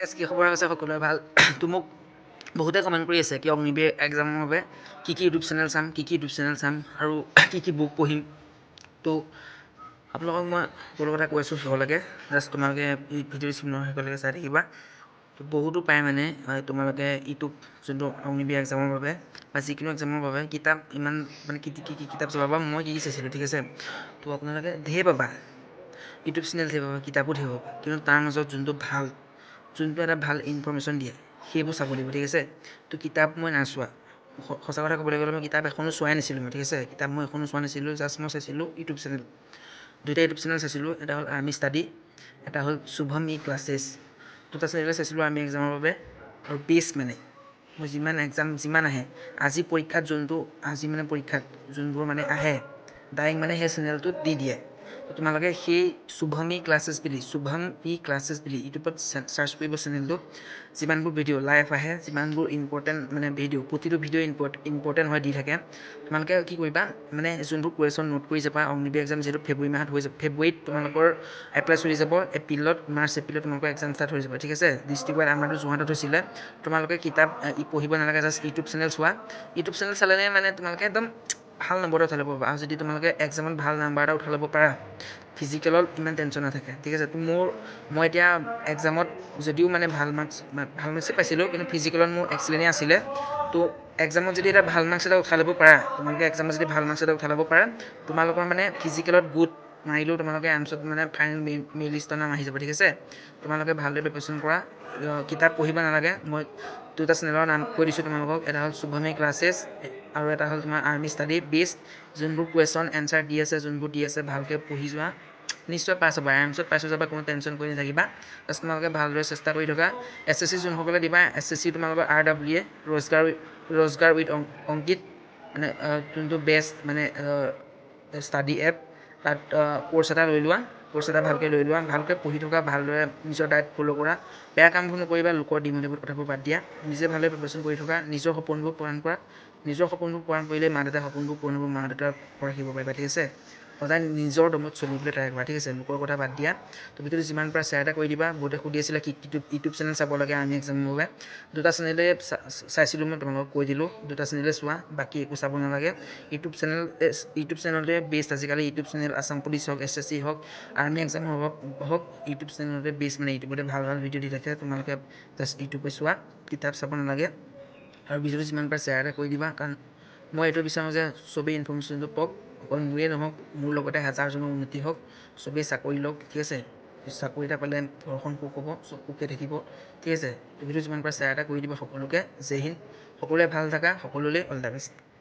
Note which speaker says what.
Speaker 1: কি খবৰ আছে সকলোৰে ভাল তো মোক বহুতে কমেণ্ট কৰি আছে কি অগ্নিবীৰ এক্সামৰ বাবে কি ইউটিউব চেনেল চাম আৰু কি বুক পঢ়িম তো আপোনালোকক মই সকলো কথা কৈ আছোঁ শেষলৈকে জাষ্ট তোমালোকে ভিডিঅ' শেষলৈকে চাই থাকিবা তো বহুতো পায় মানে তোমালোকে ইউটিউব যোনটো অগ্নিবীৰ এক্সামৰ বাবে বা যিকোনো এক্সামৰ বাবে কিতাপ ইমান মানে কি কিতাপ চাবা মই কি চাইছিলোঁ ঠিক আছে তো আপোনালোকে ঢেৰ পাবা ইউটিউব চেনেল ঢেৰ পাবা কিতাপো ঢেৰ পাবা কিন্তু তাৰ মাজত যোনটো এটা ভাল ইনফৰমেশ্যন দিয়ে সেইবোৰ চাব লাগিব ঠিক আছে তো কিতাপ মই নাচোৱা সঁচা কথা ক'বলৈ গ'লে মই কিতাপ এখনো চোৱাই নাছিলোঁ মই ঠিক আছে কিতাপ মই এখনো চোৱা নাছিলোঁ জাষ্ট মই চাইছিলোঁ ইউটিউব চেনেল দুটা ইউটিউব চেনেল চাইছিলোঁ এটা হ'ল আৰ্মি ষ্টাডি এটা হ'ল শুভম ই ক্লাছেছ দুটা চেনেলে চাইছিলোঁ আৰ্মি এক্সামৰ বাবে আৰু বেষ্ট মানে মই যিমান আহে আজি পৰীক্ষাত যোনবোৰ মানে আহে ডাইৰেক্ট মানে সেই চেনেলটোত দি দিয়ে তোমালোকে সেই শুভম ই ক্লাছেছ বুলি ইউটিউবত চাৰ্চ কৰিব চেনেলটো যিমানবোৰ ভিডিঅ' লাইভ আহে যিমানবোৰ ইম্পৰ্টেণ্ট মানে ভিডিঅ' প্ৰতিটো ভিডিঅ' ইম্পৰ্টেণ্ট হয় দি থাকে তোমালোকে কি কৰিবা মানে যোনবোৰ কুৱেশ্যন নোট কৰি যাবা অগ্নিবীৰ এক্সাম যিহেতু ফেব্ৰুৱাৰী মাহত হৈ যাব ফেব্ৰুৱাৰীত তোমালোকৰ এপ্লাই চলি যাব মাৰ্চ এপ্ৰিলত তোমালোকৰ এক্সাম ষ্টাৰ্ট হৈ যাব ঠিক আছে ডিষ্ট্ৰিক্ট ৱাইজ আমাৰতো যোৰহাটত হৈছিলে তোমালোকে কিতাপ পঢ়িব নালাগে জাষ্ট ইউটিউব চেনেল চোৱা ইউটিউব চেনেল চালে মানে তোমালোকে একদম ভাল নম্বৰ এটা উঠাই ল'ব পাৰা আৰু যদি তোমালোকে এক্সামত ভাল নাম্বাৰ এটা উঠাই ল'ব পাৰা ফিজিকেলত ইমান টেনশ্যন নাথাকে ঠিক আছে তো মই এতিয়া এক্সামত যদিও মানে ভাল মাৰ্কছে পাইছিলোঁ কিন্তু ফিজিকেলত মোৰ এক্সিলেণ্টেই আছিলে তো এক্সামত যদি এটা ভাল মাৰ্কছ এটা উঠাই ল'ব পাৰা তোমালোকৰ মানে ফিজিকেলত গুড মাৰিলেও তোমালোকে আৰামছত মানে ফাইনেল মেৰিট লিষ্টৰ নাম আহি যাব ঠিক আছে তোমালোকে ভালদৰে প্ৰিপাৰেশ্যন কৰা কিতাপ পঢ়িব নালাগে মই দুটা চেনেলৰ নাম কৈ দিছোঁ তোমালোকক এটা হ'ল শুভম ই ক্লাছেছ আৰু এটা হ'ল তোমাৰ আৰ্মি ষ্টাডি বেষ্ট যোনবোৰ কুৱেশ্যন এনচাৰ দি আছে ভালকৈ পঢ়ি যোৱা নিশ্চয় পাছ হ'ব আৰামছত পাছ হৈ যাবা কোনো টেনশ্যন কৰি নাথাকিবা জাষ্ট তোমালোকে ভালদৰে চেষ্টা কৰি থকা SSC যোনসকলে দিবা SSC তোমালোকৰ RWA ৰজগাৰ উইথ অংকিত মানে যোনটো বেষ্ট মানে ষ্টাডি এপ তাত কোৰ্চ এটা ভালকৈ লৈ লোৱা ভালকৈ পঢ়ি থকা ভালদৰে নিজৰ ডায়েট ফ'ল' কৰা বেয়া কামবোৰ নকৰিবা লোকৰ ডিম'টিভেট কথাবোৰ বাদ দিয়া নিজে ভালদৰে প্ৰিপাৰেশ্যন কৰি থকা নিজৰ সপোনবোৰ পূৰণ কৰিলে মা দেউতাৰ সপোনবোৰ পূৰণ হ'ব মা দেউতাক ৰাখিব পাৰিবা ঠিক আছে সদায় নিজৰ দমত চলিবলৈ ট্ৰাই কৰা ঠিক আছে লোকৰ কথা বাদ দিয়া তো ভিডিঅ'টো যিমান পাৰা শ্বেয়াৰ এটা কৰি দিবা বহুতে সুধি আছিলে কি ইউটিউব চেনেল চাব লাগে আৰ্মি এক্সামৰ বাবে দুটা চেনেলে চাইছিলোঁ মই তোমালোকক কৈ দিলোঁ দুটা চেনেলে চোৱা বাকী একো চাব নালাগে ইউটিউব চেনেলতে বেষ্ট আজিকালি ইউটিউব চেনেল আছাম পুলিচ হওক SSC হওক আৰ্মি এক্সাম হওক ইউটিউব চেনেলতে বেষ্ট মানে ইউটিউবতে ভাল ভিডিঅ' দি থাকে তোমালোকে জাষ্ট ইউটিউবে চোৱা কিতাপ চাব নালাগে আৰু ভিডিঅ'টো যিমান পাৰে শ্বেয়াৰ এটা কৰি দিবা কাৰণ মই এইটো বিচাৰোঁ যে চবেই ইনফৰমেশ্যনটো পাওক অকল মোৰেই নহওক মোৰ লগতে হাজাৰজনৰ উন্নতি হওক চবেই চাকৰি লওক ঠিক আছে চাকৰি এটা পালে ঘৰখন সুখ হ'ব চব সুখে থাকিব ঠিক আছে ভিডিঅ'টো যিমান পাৰে শ্বেয়াৰ এটা কৰি দিব সকলোকে জয় হিন্দ সকলোৱে ভাল থাকা সকলোলৈ অল দ্য বেষ্ট